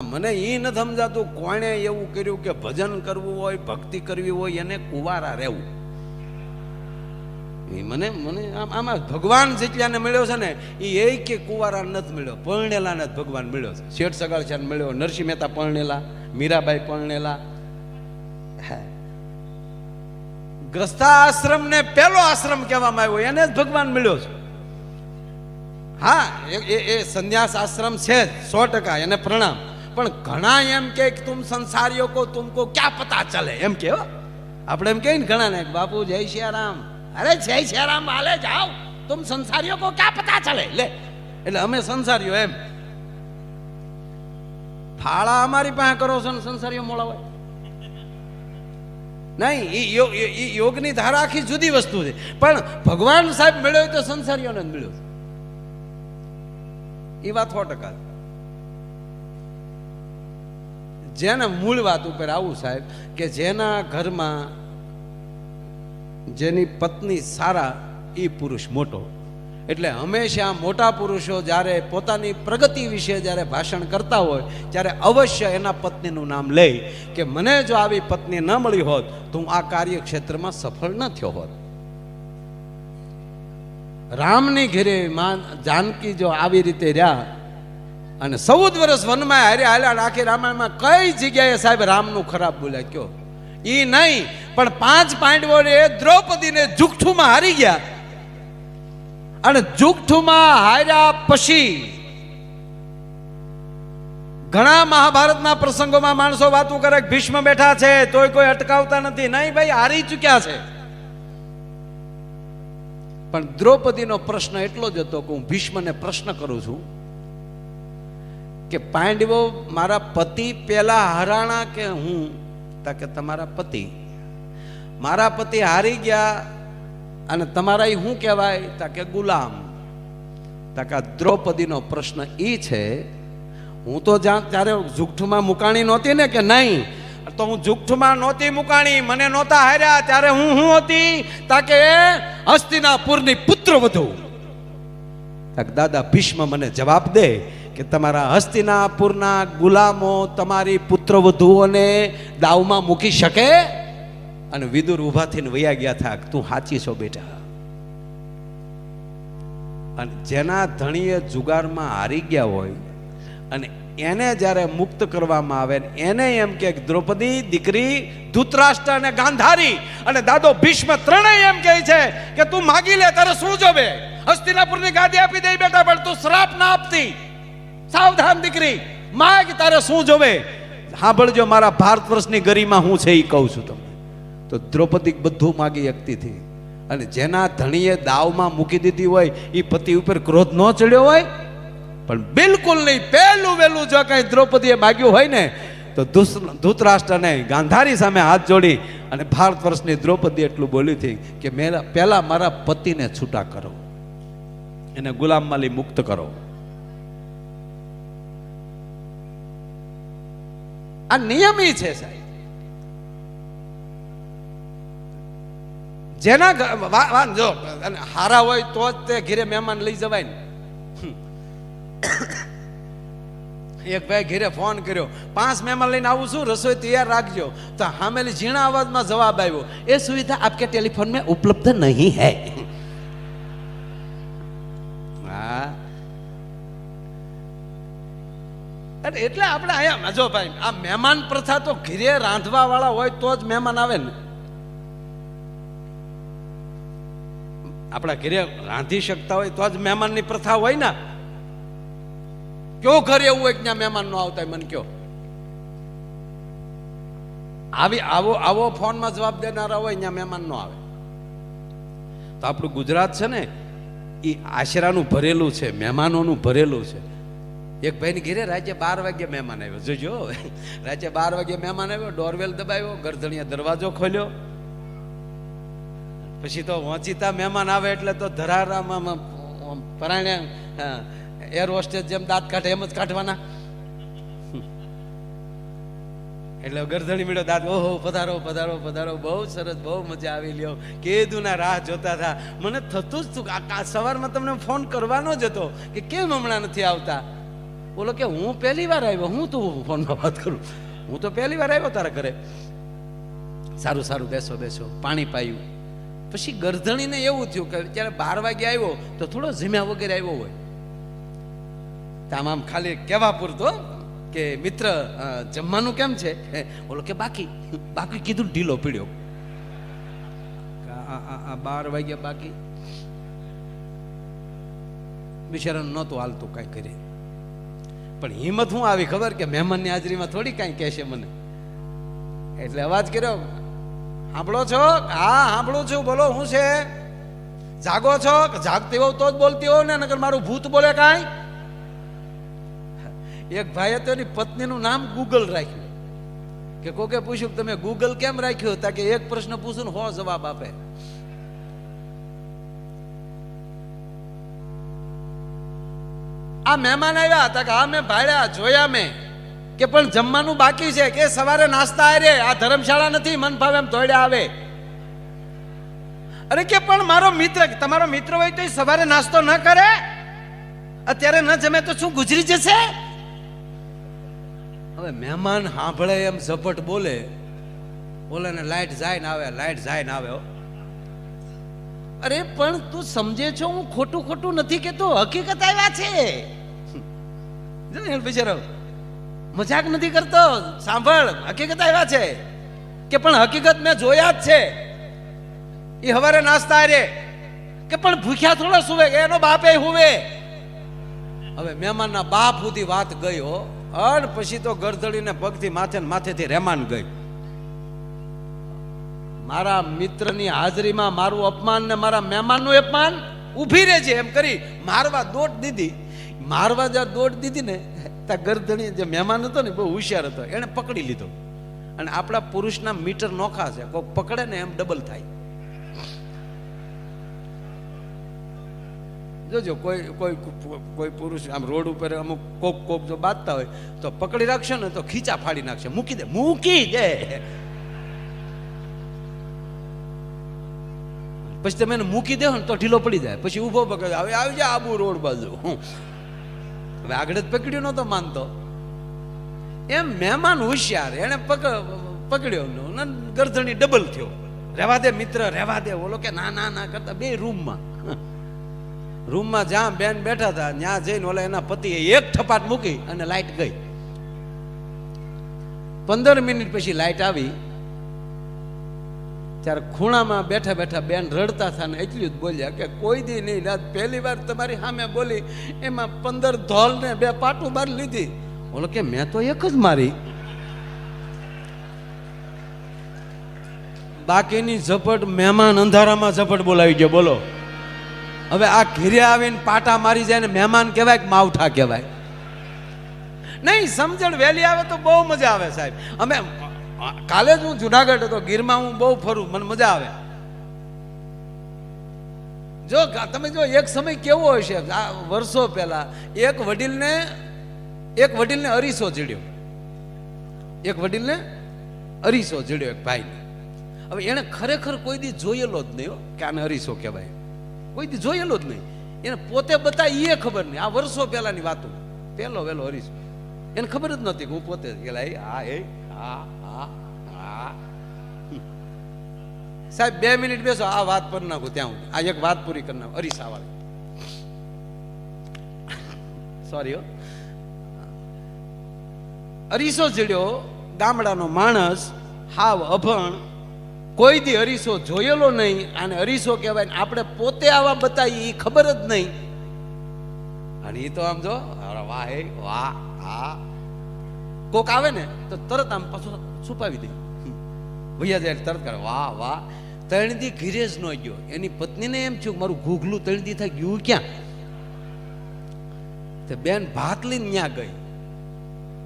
મને એ ન સમજાતું કોણે એવું કર્યું કે ભજન કરવું હોય, ભક્તિ કરવી હોય એને કુંવારા રહેવું. મને મને આમાં ભગવાન જેટલાને મળ્યો છે ને એ કે કુંવારા નથી મળ્યો, પરણેલાને જ ભગવાન મળ્યો છે. શેઠ સગાળશાને મળ્યો, નરસિંહ મહેતા પરણેલા, મીરાબાઈ પરણેલા. ગ્રસ્તાશ્રમ ને પેલો આશ્રમ કહેવામાં આવ્યો, એને જ ભગવાન મળ્યો છે. હા, એ સંન્યાસ આશ્રમ છે 100%, એને પ્રણામ. પણ ઘણા એમ કે તુમ સંસારીઓ કો તુમકો ક્યાં પતા ચલે, એમ કે આપણે એમ કહીએ ને ઘણા ને, બાપુ જય સિયારામ, અરે જય સિયારામ હાલે જાઓ, તુમ સંસારીઓ કો ક્યાં પતા ચલે. લે એટલે અમે સંસારીઓ એમ ફાળા અમારી પાસે કરો છો ને સંસારીઓ મોળા હોય નહીં. એ યોગની ધારા આખી જુદી વસ્તુ છે. પણ ભગવાન સાહેબ મળ્યો હોય તો સંસારીઓને જ મળ્યો, એ વાત 100%. જેના મૂળ વાત ઉપર આવું સાહેબ કે જેના ઘરમાં જેની પત્ની સારા એ પુરુષ મોટો. એટલે હંમેશા મોટા પુરુષો જ્યારે પોતાની પ્રગતિ વિશે જ્યારે ભાષણ કરતા હોય ત્યારે અવશ્ય એના પત્નીનું નામ લે કે મને જો આવી પત્ની ન મળી હોત તો હું આ કાર્યક્ષેત્રમાં સફળ ન થયો હોત. રામની ઘરે માં જાનકી જો આવી રીતે રહ્યા અને 14 વર્ષ વનમાં હાલ્યા, આખી રામાયણમાં કઈ જગ્યાએ સાહેબ રામનું ખરાબ બોલ્યા કયો? ઈ નહીં, પણ 5 પાંડવોને દ્રૌપદીને જુગઠુમાં હારી ગયા. અને જુગઠુમાં હાર્યા પછી ઘણા મહાભારતના પ્રસંગોમાં માણસો વાતો કરે કે ભીષ્મ બેઠા છે તોય કોઈ અટકાવતા નથી. નહીં ભાઈ, હારી ચૂક્યા છે. પણ દ્રૌપદીનો પ્રશ્ન એટલો જ હતો કે હું ભીષ્મને પ્રશ્ન કરું છું કે પાંડવો મારા પતિ પેલા હરાણા કે હું? કે તમારા પતિ. મારા પતિ હારી ગયા અને તમારા શું કહેવાય? કે ગુલામ. કે દ્રૌપદીનો પ્રશ્ન એ છે, હું તો ત્યારે જુગઠુમાં મુકાણી નહોતી ને કે નહીં? તો હું જુગઠુમાં નહોતી મુકાણી, મને નહોતા હાર્યા ત્યારે હું હતી? કે હસ્તિનાપુરની પુત્રવધુ. દાદા ભીષ્મ મને જવાબ દે કે તમારા હસ્તિનાપુરના ગુલામો તમારી પુત્રવધુઓને દાવમાં મૂકી શકે? અને વિદુર ઉભા થઈને વયા ગયા થા, તું સાચી છો બેટા. અને જેના ધણીએ જુગારમાં હારી ગયા હોય અને એને જ્યારે મુક્ત કરવામાં આવે એને એમ કે દ્રૌપદી દીકરી, ધૃતરાષ્ટ્ર અને ગાંધારી અને દાદો ભીષ્મ ત્રણેય એમ કહે છે કે તું માગી લે, તારે શું જોવે? હસ્તિનાપુરની ગાદી આપી દે બેટા, પણ તું શ્રાપ ના આપતી. સાવધાન દીકરી, માગ, તારે શું જોવે? સાંભળજો, મારા ભારત વર્ષની ગરિમા હું છે એ કહું છું તમને. તો દ્રૌપદી બધું માગી શકતી હતી. અને જેના ધણીએ દાવમાં મૂકી દીધી હોય એ પતિ ઉપર ક્રોધ ન ચડ્યો હોય, પણ બિલકુલ નહીં. પહેલું વહેલું જો કઈ દ્રૌપદીએ માગ્યું હોય ને તો ધૃતરાષ્ટ્રને ગાંધારી સામે હાથ જોડી અને ભારત વર્ષની દ્રૌપદી એટલું બોલી હતી કે પહેલા મારા પતિને છૂટા કરો, એને ગુલામમાલી મુક્ત કરો. આ નિયમી છે સાહેબ. જેના જો હારા હોય તો જ તે ઘરે મહેમાન લઈ જવાય ને. એક ભાઈ ઘરે ફોન કર્યો, 5 મહેમાન લઈને આવું છું, રસોઈ તૈયાર રાખજો. તો હામેલી ઝીણા અવાજમાં જવાબ આવ્યો, એ સુવિધા આપકે ટેલિફોન में उपलब्ध नहीं है. હા, એટલે આપણે અહીંયા જો ભાઈ આ મહેમાન પ્રથા તો ઘરે રાંધવા વાળા હોય તો જ મહેમાન આવે ને. આપણા ઘરે રાંધી શકતા હોય તો જ મહેમાનની પ્રથા હોય ને. કયો ઘર એવું હોય કે ત્યાં મહેમાન ન આવતા? મને કયો. આવો ફોનમાં જવાબ દેનારા હોય ત્યાં મહેમાન ન આવે. તો આપણું ગુજરાત છે ને એ આશરાનું ભરેલું છે, મહેમાનોનું ભરેલું છે. એક ભાઈની ઘરે રાતે 12 વાગે મહેમાન આવ્યો. જોજો, રાતે 12 વાગે મહેમાન આવ્યો, ડોરવેલ દબાવ્યો, ગરધણીયા દરવાજો ખોલ્યો. પછી તો વંચિતા મહેમાન આવે એટલે તો ધરારામાં પરાણે એર હોસ્ટેસ જેમ દાંત કાઢે એમ જ કાઢવાના. એટલે ગરધણી મળ્યો દાંત, ઓહો પધારો પધારો પધારો, બહુ સરસ, બહુ મજા આવી લ્યો, કીધું ના રાહ જોતા હતા. મને થતું જ તું સવારમાં તમને ફોન કરવાનો જ હતો કે કેમ હમણાં નથી આવતા. બોલો કે હું પહેલી વાર આવ્યો, હું તું ફોનમાં વાત કરું, હું તો પહેલી વાર આવ્યો તારા ઘરે. સારું સારું, બેસો બેસો. પાણી પાયું. પછી ગરધણીને એવું થયું કે જ્યારે 12 વાગે આવ્યો તો થોડો જમ્યા વગેરે આવ્યો હોય. આમ ખાલી કહેવા પૂરતો કે મિત્ર જમવાનું કેમ છે, બોલો કે બાકી બાકી કીધું, ઢીલો પીડ્યો. 12 વાગ્યા બાકી. બિચારાને નહોતું હાલતું કાંઈ કરે, પણ હિંમત શું આવી ખબર કે મહેમાનની હાજરીમાં થોડી કાંઈ કહેશે મને. એટલે અવાજ કર્યો, સાંભળો છો? હા સાંભળું છું, બોલો શું છે? જાગો છો? જાગતી હોવ તો જ બોલતી હોવ ને, નકર મારું ભૂત બોલે કાંઈ. એક ભાઈએ તો એની પત્નીનું નામ ગૂગલ રાખ્યું. કે કોકે પૂછ્યું તમે ગૂગલ કેમ રાખ્યું? તા કે એક પ્રશ્ન પૂછું ને 100 જવાબ આપે. આ મહેમાન આવ્યા હતા કે હા મેં ભાડ્યા જોયા મેં કે પણ જમવાનું બાકી છે, કે સવારે નાસ્તા આવે, આ ધર્મશાળા નથી મન ભાવે એમ દોડ્યા આવે. અરે કે પણ મારો મિત્ર, તમારો મિત્ર હોય તો સવારે નાસ્તો ન કરે, અત્યારે ન જમે તો શું ગુજરી જશે? હવે મહેમાન સાંભળે એમ ઝપટ બોલે ને લાઈટ જાય ને આવે, લાઈટ જાય ને આવે. અરે પણ તું સમજે છો હું ખોટું ખોટું નથી કેતો, હકીકત આવ્યા છે. બિચારો મજાક નથી કરતો, સાંભળ, હકીકત આવ્યા છે. કે પણ હકીકત મેં જોયા જ છે. એ હવારે નાસ્તા રે કે પણ ભૂખ્યા થોડા સુવે, એનો બાપે હુવે. હવે મહેમાનના બાપ સુધી વાત ગઈ હો, અને પછી તો ગરદડીને પગથી માથે માથેથી રહેમાન ગઈ. મારા મિત્રની હાજરીમાં મારું અપમાન ને મારા મહેમાનનું અપમાન, ઊભી રહેજે એમ કરી મારવા દોટ દીધી. મારવા જ્યાં દોટ દીધી ને ત્યાં ગરદણી જે મહેમાન હતો ને બહુ હોશિયાર હતો, એને પકડી લીધો. અને આપણા પુરુષના મીટર નોખા છે, કોઈ પકડે ને એમ ડબલ થાય. જોજો કોઈ કોઈ કોઈ પુરુષ આમ રોડ ઉપર અમુક કોક જો બાંધતા હોય તો પકડી રાખશે ને તો ખીચા ફાડી નાખશે. મૂકી દે, મૂકી દે. પછી તમે એને મૂકી દો ને તો ઢીલો પડી જાય. પછી ઊભો પકડે, હવે આવી જાય આબુ રોડ બાજુ. હવે આગળ જ પકડ્યો નતો માનતો એમ મહેમાન હોશિયાર, એને પકડ્યો ને ગરદણી ડબલ થયો. રહેવા દે મિત્ર, રહેવા દે. બોલો કે ના ના ના કરતા બે રૂમમાં જ્યાં બેન બેઠા હતા ત્યાં જઈને ઓલા એના પતિએ એક ઠપાટ મૂકી અને લાઈટ ગઈ. 15 મિનિટ પછી લાઈટ આવી. ત્યારે ખૂણામાં બેઠા બેઠા બેન રડતા હતા ને એટલું જ બોલ્યા કે કોઈ દી નહીં, રાત પહેલી વાર તમારી સામે બોલી, એમાં 15 ધોલ ને 2 પાટું બાર લીધી. બોલો કે મેં તો એક જ મારી. બાકીની ઝપટ મહેમાન અંધારામાં ઝપટ બોલાવી ગયો. બોલો હવે આ ઘેરે આવીને પાટા મારી જાય ને મહેમાન કહેવાય કે માવઠા કહેવાય? નહીં, સમજણ વહેલી આવે તો બહુ મજા આવે સાહેબ. અમે કાલે જ હું જુનાગઢ હતો, ગીરમાં હું બહુ ફરું, મને મજા આવે. જો તમે જો એક સમય કેવો હોય છે, વર્ષો પહેલા એક વડીલને અરીસો જડ્યો. એક વડીલને અરીસો જડ્યો એક ભાઈને. હવે એને ખરેખર કોઈ દી જોયેલો જ નહીં કે આને અરીસો કહેવાય, કોઈ દી જોયેલો જ નહીં. એને પોતે બતાવી એ ખબર નહીં. આ વર્ષો પહેલાની વાતો, પહેલો વહેલો અરીસો, એને ખબર જ નહોતી કે હું પોતે સાહેબ 2 મિનિટ બેસો, આ વાત પર નાખું ત્યાં આ એક વાત પૂરી કરી નાખું. અરીસા વાળી સોરી હો, અરીસો જડ્યો. ગામડાનો માણસ, હાવ અભણ, કોઈ દી અરીસો જોયેલો નહીં, અને અરીસો કહેવાય. આપણે પોતે આવા બતાવી એ ખબર જ નહીં. અને એ તો આમ જો વાહ હે વાહ, હા કોક આવે ને તો તરત આમ પાછું છુપાવી દે, ભૈયા જાય તરત કરે વાહ વાહ. 3 દી ઘીરે જ ન ગયો. એની પત્નીને એમ થયું મારું ઘૂઘલું 3 દી થાય ગયું ક્યાં? તે બેન ભાત લઈને ન્યા ગઈ.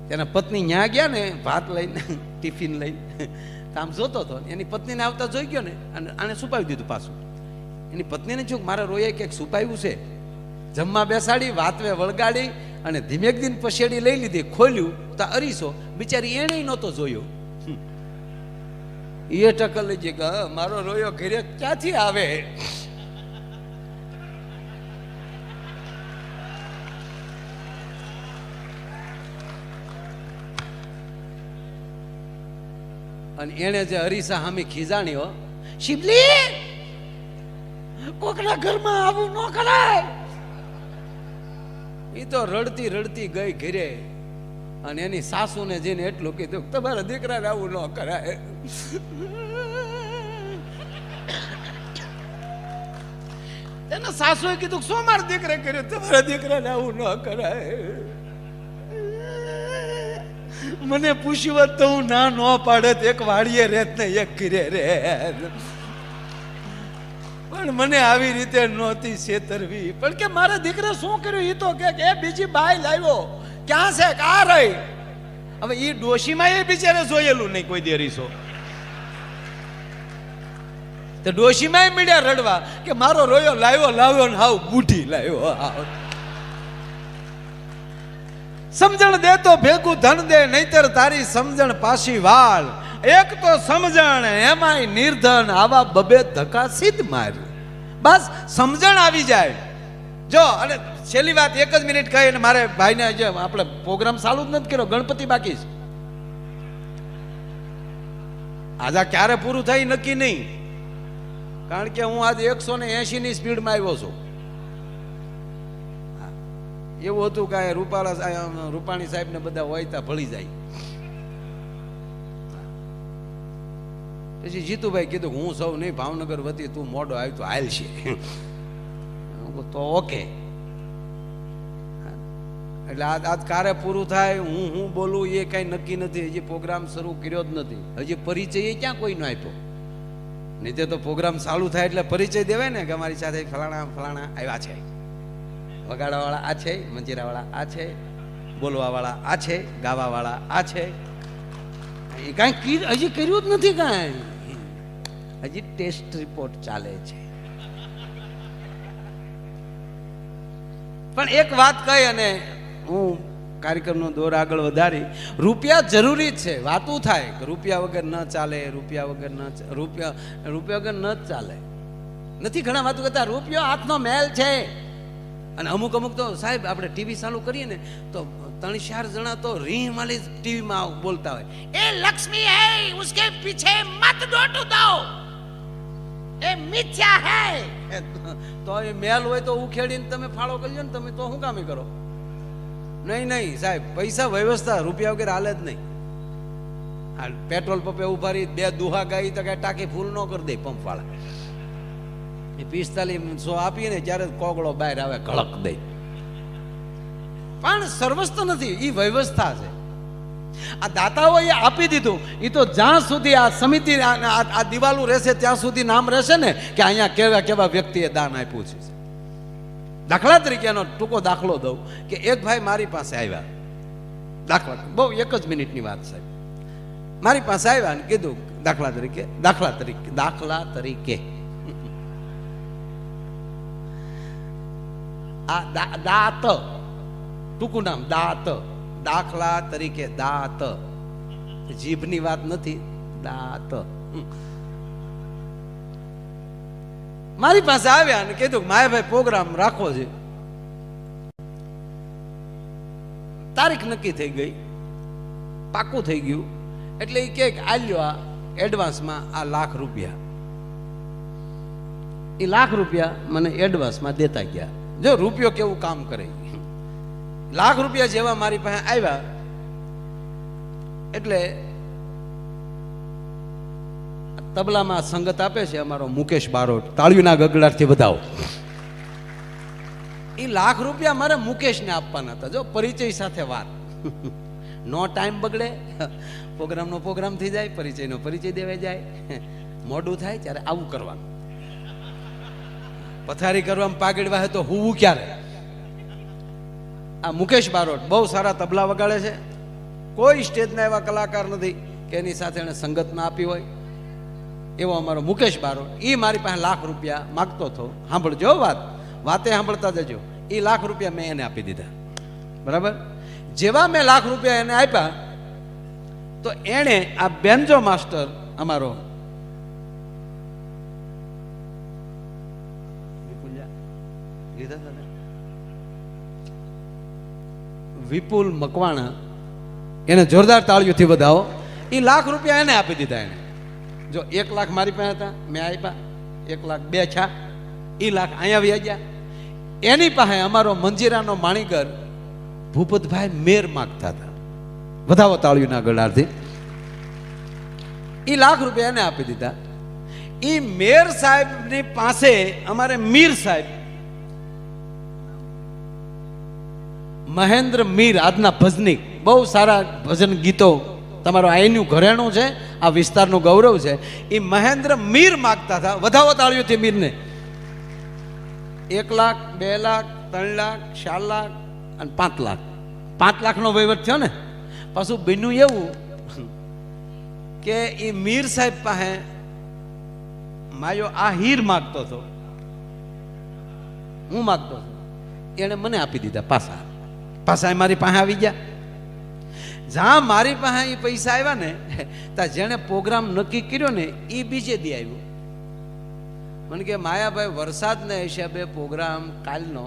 તેના પત્ની ન્યા ગયા ને ભાત લઈને, ટિફિન લઈને, આમ જોતો હતો. એની પત્નીને આવતા જોઈ ગયો ને અને આને છુપાવી દીધું પાછું. એની પત્નીને શું મારા રોયે ક્યાંક છુપાવ્યું છે. જમવા બેસાડી, વાતવે વળગાડી અને ધીમેક દિન પછેડી લઈ લીધી. ખોલ્યું તો અરીસો. બિચારી એને નહોતો જોયો. એ ટકલ લઈ જઈ કે મારો રોયો ઘરે ક્યાંથી આવે? અને એને જે હરીસા સામે ખીજાણીઓ, શિવલી કોકના ઘરમાં આવું ન કરાય. એ તો રડતી રડતી ગઈ ઘરે અને એની સાસુને જઈને એટલું કીધું, તમારા દીકરાને આવું ન કરાય. એના સાસુએ કીધું, શું મારા દીકરે કર્યું? તમારા દીકરાને આવું ન કરાય. મને પૂછ્યું હોત તો હું ના ન પાડત, એક વાડીએ રેત ને એક ઘરે રે, પણ મને આવી રીતે નહોતી છેતરવી. પણ કે મારા દીકરે શું કર્યું? એ તો કે બીજી બાઈ લાવ્યો. ક્યાં છે? કા રહી? હવે એ ડોશીમાં એ બિચારે જોયેલું નહીં કોઈ દેરીસો. તો ડોશીમાં મીડ્યા રડવા કે મારો રોયો લાવ્યો ને હાવ બુઢી લાવ્યો. સમજણ દે તો ભેગું ધન દે, નહીતર તારી સમજણ પાછી વાળ. એક તો સમજણ એમાંય નિર્ધન, આવા બબે ધક્કા સીધ માર્યું. બસ સમજણ આવી જાય જો. અને છેલ્લી વાત એક જ મિનિટ કહી, મારે ભાઈને જે આપણે પ્રોગ્રામ ચાલુ જ નથી કર્યો, ગણપતિ બાકી છે. આજે ક્યારે પૂરું થાય નક્કી નહીં, કારણ કે હું આજે 180 ની સ્પીડમાં આવ્યો છું. એવું હતું કે રૂપાણી સાહેબ ને બધા હોય ત્યાં ભળી જાય. પછી જીતુભાઈ કીધું હું સૌ નહીં, ભાવનગર વતી તું મોડો આવ્યો તો હાલ છે તો ઓકે. એટલે આજ કારે પૂરું થાય, હું બોલું એ કઈ નક્કી નથી. હજી પ્રોગ્રામ શરૂ કર્યો જ નથી, હજી પરિચય ક્યાં કોઈ નો આપ્યો. નહીં તો પ્રોગ્રામ ચાલુ થાય એટલે પરિચય દેવાય ને કે અમારી સાથે ફલાણા ફલાણા આવ્યા છે, વગાડવા વાળા આ છે, મંજીરા વાળા આ છે, બોલવા વાળા આ છે, ગાવા વાળા આ છે. એ કાંઈ હજી કર્યું જ નથી, કાંઈ હજી ટેસ્ટ રિપોર્ટ ચાલે છે. પણ એક વાત કહી અને હું કાર્યક્રમનો દોર આગળ વધારી. રૂપિયા જરૂરી છે, વાતું થાય કે રૂપિયા વગર ન ચાલે, રૂપિયા વગર વગર ન ચાલે. નથી ઘણા વાતો કરતા રૂપિયો હાથનો મેલ છે. અને અમુક તો સાહેબ આપણે ટીવી ચાલુ કરીએ ને તો 3-4 જણા તો રીહ માલી ટીવીમાં બોલતા હોય, એ લક્ષ્મી હે ઉસકે પીછે મત ડોટો દો, એ મિથ્યા હે. તો એ મેલ હોય તો ઉખેડીને તમે ફાળો કરજો ને, તમે તો શું કામે કરો? નહીં સાહેબ, પૈસા વ્યવસ્થા, રૂપિયા વગેરે હાલે જ નહીં. પેટ્રોલ પંપે ઉભા રહી 2 દુહા ગાઈ તો કઈ ટાંકી ફૂલ ન કરી દે પંપ વાળા. 4500 આપીએ ને ત્યારે કોગળો બહાર આવે, ઘળક દે. પણ સર્વસ્વ નથી, એ વ્યવસ્થા છે. આ દાતાઓએ આપી દીધું. એ તો જ્યાં સુધી આ સમિતિ આ દિવાલું રહેશે ત્યાં સુધી નામ રહેશે ને કે અહીંયા કેવા કેવા વ્યક્તિએ દાન આપ્યું છે. દાખલા તરીકે એનો ટૂંકો દાખલો દઉં કે એક ભાઈ મારી પાસે આવ્યા. બહુ 1 જ મિનિટની વાત સાહેબ. મારી પાસે આવ્યા ને કીધું દાખલા તરીકે આ દાત, ટૂંકું નામ દાત, દાખલા તરીકે દાત, જીભની વાત નથી, દાત. મારી પાસે આવ્યા અને કીધું માયાભાઈ પ્રોગ્રામ રાખવો છે. તારીખ નક્કી થઈ ગઈ, પાકું થઈ ગયું. એટલે એ કે આલ્યો આ એડવાન્સમાં આ ₹1,00,000. એ ₹1,00,000 મને એડવાન્સમાં દેતા ગયા. જો રૂપિયો કેવું કામ કરે. ₹1,00,000 જેવા મારી પાસે આવ્યા એટલે તબલામાં સંગત આપે છે અમારો મુકેશ બારોટ, તાળીઓના ગગડાટથી બધાઓ. એ ₹1,00,000 મારે મુકેશને આપવાના હતા. જો પરિચય સાથે વાત, નો ટાઈમ બગડે, પ્રોગ્રામનો પ્રોગ્રામ થઈ જાય, પરિચયનો પરિચય દેવાઈ જાય. મોડું થાય ત્યારે આવું કરવાનું. પથારી કરવામાં પાગડવા તો હું ક્યારે. આ મુકેશ બારોટ બહુ સારા તબલા વગાડે છે. કોઈ સ્ટેજના એવા કલાકાર નથી કે એની સાથે એને સંગત ના આપી હોય. એવો અમારો મુકેશ બારોટ, એ મારી પાસે ₹1,00,000 માગતો હતો. સાંભળજો વાતે સાંભળતા જજો. એ ₹1,00,000 મેં એને આપી દીધા. બરાબર. જેવા મેં ₹1,00,000 એને આપ્યા તો એણે આ બેન્જો માસ્ટર અમારો વિપુલ મકવાણા, એને જોરદાર તાળીઓથી વધાવો. એ લાખ રૂપિયા એને આપી દીધા. એને જો 1 લાખ મારી પાસે હતા, મેં આપ્યા, 1 લાખ 2 છા, એ લાખ અહીંયા વ્યા ગયા. એની પાસે અમારો મંજીરાનો માણીકર ભૂપતભાઈ મેર માગતા હતા. વધાવો તાળીઓના ગળાથી. એ લાખ રૂપિયા એને આપી દીધા. એ મેર સાહેબની પાસે અમારે મીર સાહેબ, મહેન્દ્ર મીર, આજના ભજનિક, બહુ સારા ભજન ગીતો, તમારો અહીંનું ઘરેણું છે, આ વિસ્તારનું ગૌરવ છે. એ મહેન્દ્ર મીર માગતા હતા. વધાવો તાળીઓથી મીરને. 1 લાખ, 2 લાખ, 3 લાખ, 4 લાખ અને 5 લાખ. 5 લાખનો વહીવટ થયો ને. પાછું બન્યું એવું કે એ મીર સાહેબ પાસે માયો આ હીર માગતો હતો, હું માગતો હતો, એને મને આપી દીધા પાછા મારી પાસે આવી ગયા. જ્યાં મારી પાસે એ પૈસા આવ્યા ને, ત્યાં જેણે પ્રોગ્રામ નક્કી કર્યો ને એ બીજે દી આવ્યો. મને કે માયાભાઈ, વરસાદના હિસાબે પ્રોગ્રામ કાલનો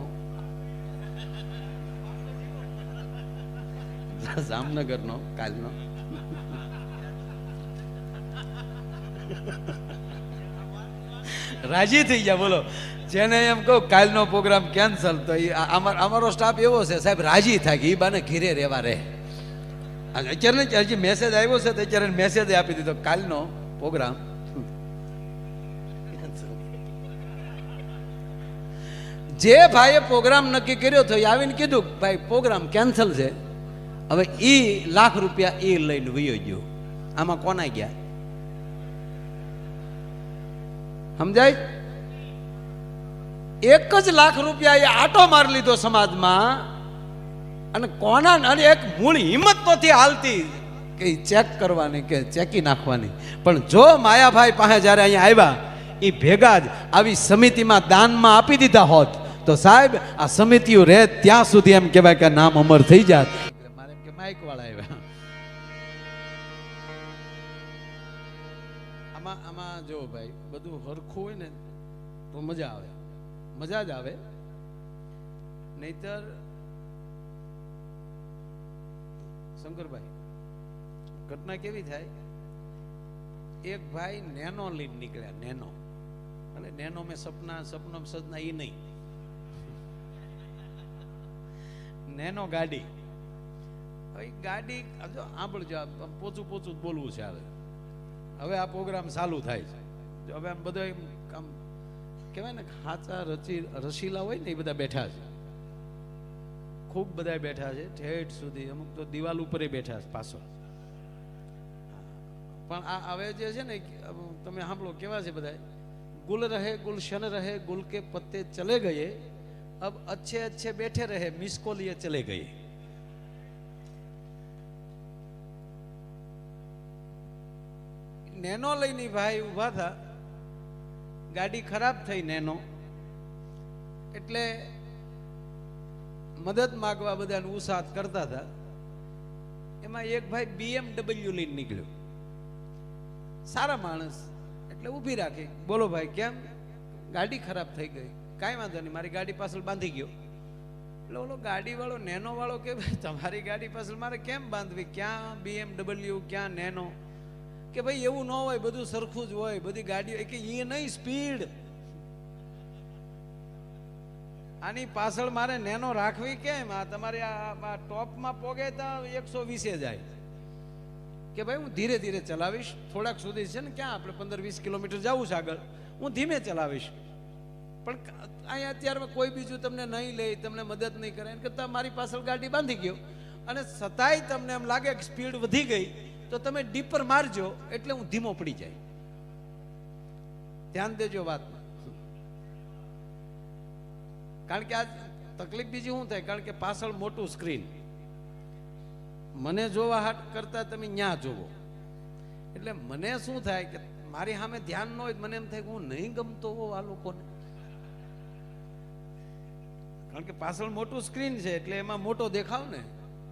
જામનગરનો કાલનો રાજી થઈ ગયા. બોલો, જેને એમ કહું કાલનો પ્રોગ્રામ કેન્સલ, તો અમારો સ્ટાફ એવો છે સાહેબ, રાજી થાય કે એ બાને ઘીરે રહેવા રહે. અત્યારે હજી મેસેજ આવ્યો છે તો અત્યારે મેસેજ આપી દીધો, કાલનો પ્રોગ્રામ. જે ભાઈએ પ્રોગ્રામ નક્કી કર્યો હતો એ આવીને કીધું ભાઈ પ્રોગ્રામ કેન્સલ છે. હવે એ લાખ રૂપિયા એ લઈને વયો ગયો. આમાં કોના ગયા સમજાય? 1 જ લાખ રૂપિયા એ આટો મારી લીધો સમાજમાં. અને કોના, અને એક મૂળ હિંમત નહોતી હાલતી કે ચેક કરવાની કે ચેકી નાખવાની. પણ જો માયાભાઈ પાસે જ્યારે અહીંયા આવ્યા, એ ભેગા જ આવી સમિતિમાં દાનમાં આપી દીધા હોત તો સાહેબ આ સમિતિઓ રહે ત્યાં સુધી એમ કહેવાય કે નામ અમર થઈ જાત. મારે એમ કે માઇક વાળા આવ્યા. આમાં જો ભાઈ બધું હરખું હોય ને તો મજા આવે, મજા જ આવે. નહીતર શંકરભાઈ, ઘટના કેવી થાય, એક ભાઈ નેનો લઈને નીકળ્યા. નેનો એટલે નેનો મેં સપનો સજના એ નહીં, નેનો ગાડી. ગાડી આંબળજો, પોચું બોલવું છે. હવે આ પ્રોગ્રામ ચાલુ થાય છે. હવે આમ બધા આમ કહેવાય ને, ખાચા રસીલા હોય ને એ બધા બેઠા છે, ખૂબ બધા બેઠા છે ઠેઠ સુધી. અમુક તો દિવાલ ઉપર બેઠા છે પાછળ. પણ આ હવે જે છે ને, તમે સાંભળો કેવા છે બધા, ગુલ રહે ગુલશન રહે, ગુલ કે પત્તે ચલે ગયે, અબ अच्छे अच्छे बैठे रहे, मिस को लिए चले गए. નેનો લઈને ભાઈ ઉભા થા. ગાડી ખરાબ થઈ નેનો, એટલે મદદ માગવા બધાને ઉસાદ કરતા હતા. એમાં એક ભાઈ BMW લઈને નીકળ્યો, સારા માણસ, એટલે ઊભી રાખી. બોલો ભાઈ કેમ? ગાડી ખરાબ થઈ ગઈ. કાંઈ વાંધો નહીં, મારી ગાડી પાછળ બાંધી ગયો. એટલે ઓલો ગાડી વાળો, નેનો વાળો કે ભાઈ તમારી ગાડી પાછળ મારે કેમ બાંધવી? ક્યાં BMW, ક્યાં નેનો? કે ભાઈ એવું ન હોય, બધું સરખું જ હોય, બધી ગાડીઓ. કે એ નહીં, સ્પીડ. આની પાછળ મારે નેનો રાખવી કેમ? આ તમારે આ ટોપમાં પોગે તો 120 જાય. કે ભાઈ હું ધીરે ધીરે ચલાવીશ, થોડાક સુધી છે ને, ક્યાં આપણે 15-20 કિલોમીટર જવું છે આગળ, હું ધીમે ચલાવીશ. પણ અહીંયા અત્યારમાં કોઈ બીજું તમને નહીં લે, તમને મદદ નહીં કરે, એમ કરતાં મારી પાછળ ગાડી બાંધી ગયો. અને છતાંય તમને એમ લાગે કે સ્પીડ વધી ગઈ તો તમે ડીપર મારજો, એટલે હું ધીમો પડી જાય. ધ્યાન દેજો વાતમાં. કારણ કે આ તકલીફ બીજી શું થાય, કારણ કે પાછળ મોટું સ્ક્રીન, મને જોવા હાટ કરતા તમે ન્યા જોવો. એટલે મને શું થાય કે મારી સામે ધ્યાન ન હોય, મને એમ થાય કે હું નહીં ગમતો હોઉં આ લોકોને. કારણ કે પાછળ મોટું સ્ક્રીન છે એટલે એમાં મોટો દેખાવ ને,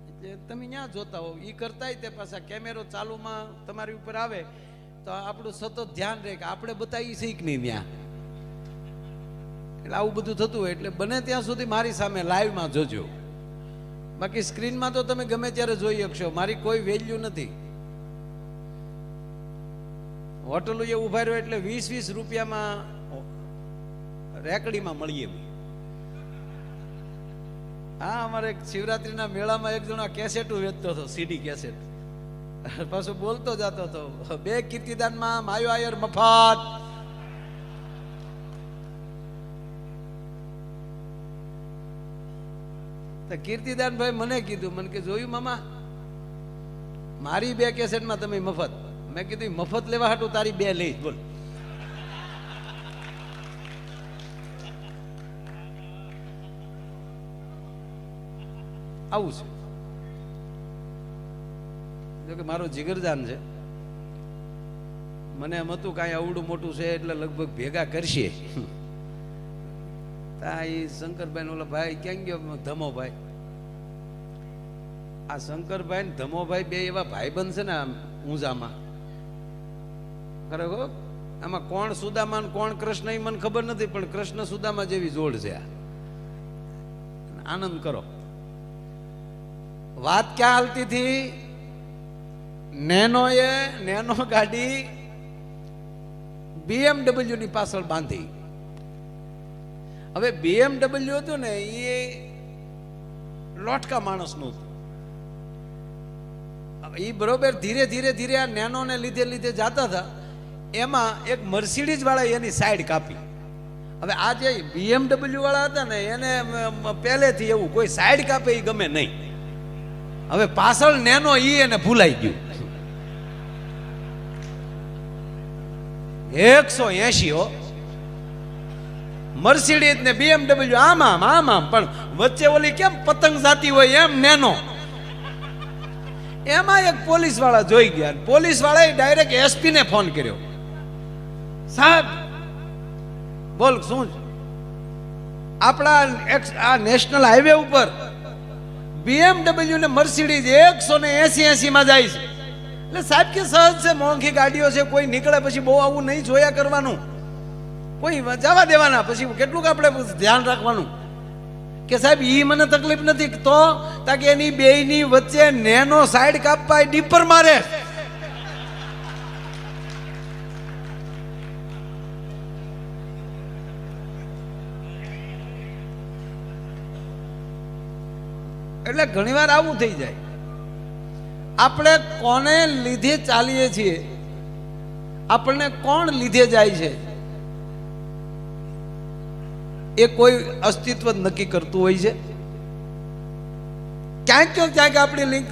એટલે તમે ત્યાં જોતા હો. એ કરતાય તે પાછા કેમેરો ચાલુમાં તમારી ઉપર આવે તો આપણું સતત ધ્યાન રહે કે આપણે બતાવી શીખ નહીં ત્યાં. એટલે આવું બધું થતું હોય. એટલે બને ત્યાં સુધી મારી સામે લાઈવમાં જોજો. બાકી સ્ક્રીનમાં તો તમે ગમે ત્યારે જોઈ શકશો, મારી કોઈ વેલ્યુ નથી. હોટલો એ ઉભા રહ્યો એટલે 20-20 રૂપિયામાં રેકડીમાં મળીએ. હા, અમારે એક શિવરાત્રીના મેળામાં એક જણા કેસેટો વેચતો હતો, સીડી કેસેટ. પાછું બોલતો જતો હતો, 2 કીર્તિદાનમાં માયો આયર મફત. તો કીર્તિદાન ભાઈ મને કીધું, મને કે જોયું મામા, મારી 2 કેસેટમાં તમે મફત. મેં કીધું મફત લેવા હાટું તારી 2 લઈશ, બોલ. આવું છે. જો કે મારો જીગરજાન છે, મને એમ હતું કાંઈ આવડું મોટું છે એટલે લગભગ ભેગા કરશે. એ શંકરભાઈ ઓલા ભાઈ ક્યાં ગયો, ધમોભાઈ. આ શંકરભાઈ ને ધમોભાઈ 2 એવા ભાઈબંધ છે ને ઊંઝામાં. ખરેખર આમાં કોણ સુદામા ને કોણ કૃષ્ણ એ મને ખબર નથી, પણ કૃષ્ણ સુદામા જેવી જોડ છે. આનંદ કરો. વાત ક્યાં હાલતી હતી? નેનો ગાડી BMW ની પાછળ બાંધી. હવે BMW હતું ને એ લોટકા માણસનું હતું. એ બરોબર ધીરે ધીરે આ નેનો ને લીધે જતા હતા. એમાં એક મર્સિડીઝ વાળા એની સાઈડ કાપી. હવે આ જે BMW વાળા હતા ને એને પહેલેથી એવું કોઈ સાઈડ કાપે એ ગમે નહીં. હવે પાછળ નેનો એને ભૂલાઈ ગયું. 180 મર્સિડીઝ ને BMW આમ પણ વચ્ચે ઓલી કેમ પતંગ જાતી હોય એમ નેનો. એમાં એક પોલીસ વાળા જોઈ ગયા. પોલીસ વાળાએ ડાયરેક્ટ SP ને ફોન કર્યો, સાહેબ બોલ શું આપણા આ નેશનલ હાઈવે ઉપર BMW ને મર્સિડીઝ 180 માં જાય છે. એટલે સાહેબ કે સહજ છે, મોંઘી ગાડીઓ છે, કોઈ નીકળે પછી બહુ આવું નહીં જોયા કરવાનું, કોઈ જવા દેવાના, પછી કેટલું આપણે ધ્યાન રાખવાનું. કે સાહેબ ઈ મને તકલીફ નથી તો તાકે એની બેયની વચ્ચે નેનો સાઈડ કાપવા ડીપર મારે. એટલે ઘણીવાર આવું થઈ જાય. આપણે કોને લીધે ચાલીએ છીએ, આપણને કોણ લીધે જાય છે એ કોઈ અસ્તિત્વ નક્કી કરતું હોય છે. ક્યાંક આપણી લિંક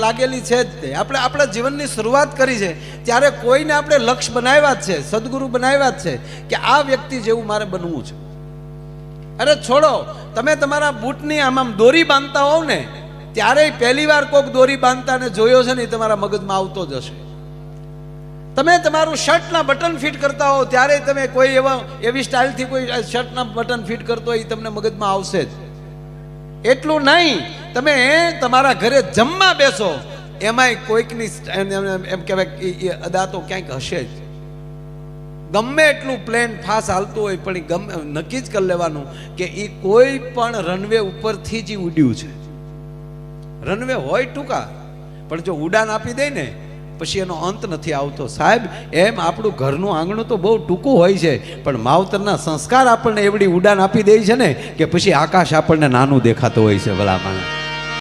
લાગેલી છે જ તે. આપણે આપણા જીવનની શરૂઆત કરી છે ત્યારે કોઈને આપણે લક્ષ્ય બનાવ્યા જ છે, સદગુરુ બનાવ્યા જ છે કે આ વ્યક્તિ જેવું મારે બનવું છે. અરે છોડો, તમે તમારા બૂટની આમ દોરી બાંધતા હોવ ને ત્યારે પહેલી વાર કોઈક દોરી બાંધતાને જોયો છે ને એ તમારા મગજમાં આવતો જ હશે. તમે તમારું શર્ટના બટન ફિટ કરતા હો ત્યારે તમે કોઈ એવી સ્ટાઇલથી કોઈ શર્ટના બટન ફિટ કરતો હોય એ તમને મગજમાં આવશે જ. એટલું નહીં, તમે તમારા ઘરે જમવા બેસો એમાંય કોઈકની એમ કહેવાય અદા તો ક્યાંક હશે જ. ગમે એટલું પ્લેન ફાસ્ટ હાલતું હોય પણ ગમે નક્કી જ કરી લેવાનું કે એ કોઈ પણ રનવે ઉપરથી જ ઉડ્યું છે. રનવે હોય ટૂંકા પણ જો ઉડાન આપી દે ને પછી એનો અંત નથી આવતો. સાહેબ એમ આપણું ઘરનું આંગણું તો બહુ ટૂંકું હોય છે પણ માવતરના સંસ્કાર આપણને એવડી ઉડાન આપી દે છે ને કે પછી આકાશ આપણને નાનું દેખાતું હોય છે ભલામણ.